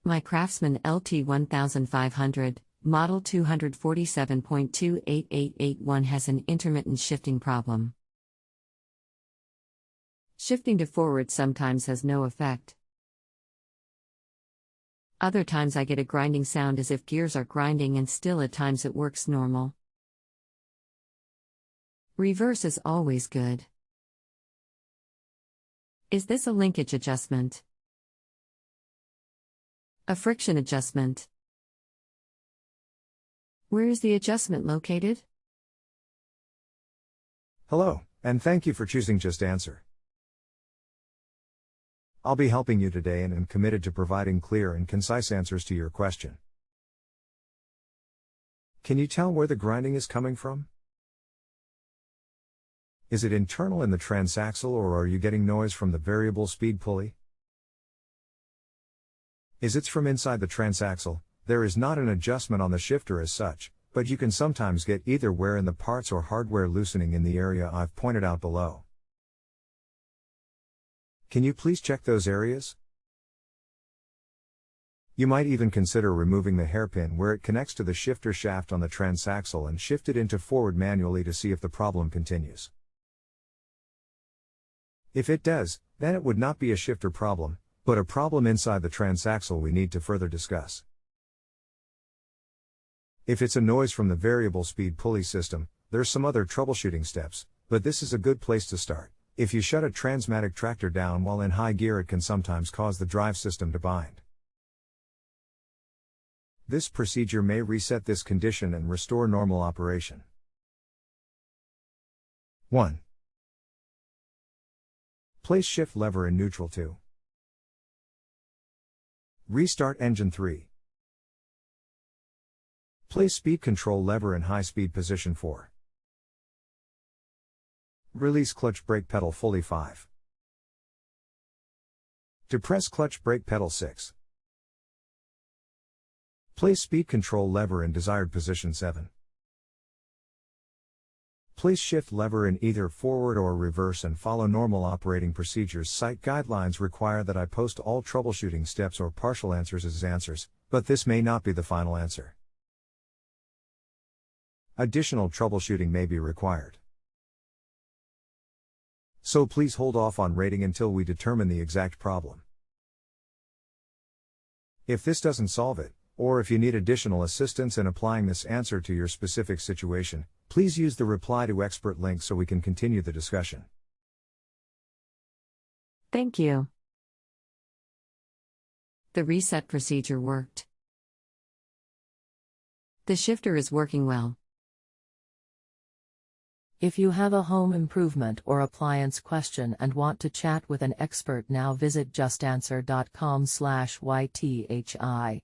My Craftsman LT 1500, model 247.28881 has an intermittent shifting problem. Shifting to forward sometimes has no effect. Other times I get a grinding sound as if gears are grinding, and still at times it works normal. Reverse is always good. Is this a linkage adjustment? A friction adjustment? Where is the adjustment located? Hello, and thank you for choosing JustAnswer. I'll be helping you today and am committed to providing clear and concise answers to your question. Can you tell where the grinding is coming from? Is it internal in the transaxle, or are you getting noise from the variable speed pulley? Is it from inside the transaxle? There is not an adjustment on the shifter as such, but you can sometimes get either wear in the parts or hardware loosening in the area I've pointed out below. Can you please check those areas? You might even consider removing the hairpin where it connects to the shifter shaft on the transaxle and shift it into forward manually to see if the problem continues. If it does, then it would not be a shifter problem, but a problem inside the transaxle we need to further discuss. If it's a noise from the variable speed pulley system, there's some other troubleshooting steps, but this is a good place to start. If you shut a transmatic tractor down while in high gear, it can sometimes cause the drive system to bind. This procedure may reset this condition and restore normal operation. 1. Place shift lever in neutral 2. Restart engine 3. Place speed control lever in high speed position 4. Release clutch brake pedal fully 5. Depress clutch brake pedal 6. Place speed control lever in desired position 7. Place shift lever in either forward or reverse and follow normal operating procedures. Site guidelines require that I post all troubleshooting steps or partial answers as answers, but this may not be the final answer. Additional troubleshooting may be required. So please hold off on rating until we determine the exact problem. If this doesn't solve it, or if you need additional assistance in applying this answer to your specific situation, please use the reply to expert link so we can continue the discussion. Thank you. The reset procedure worked. The shifter is working well. If you have a home improvement or appliance question and want to chat with an expert now, visit justanswer.com/ythi.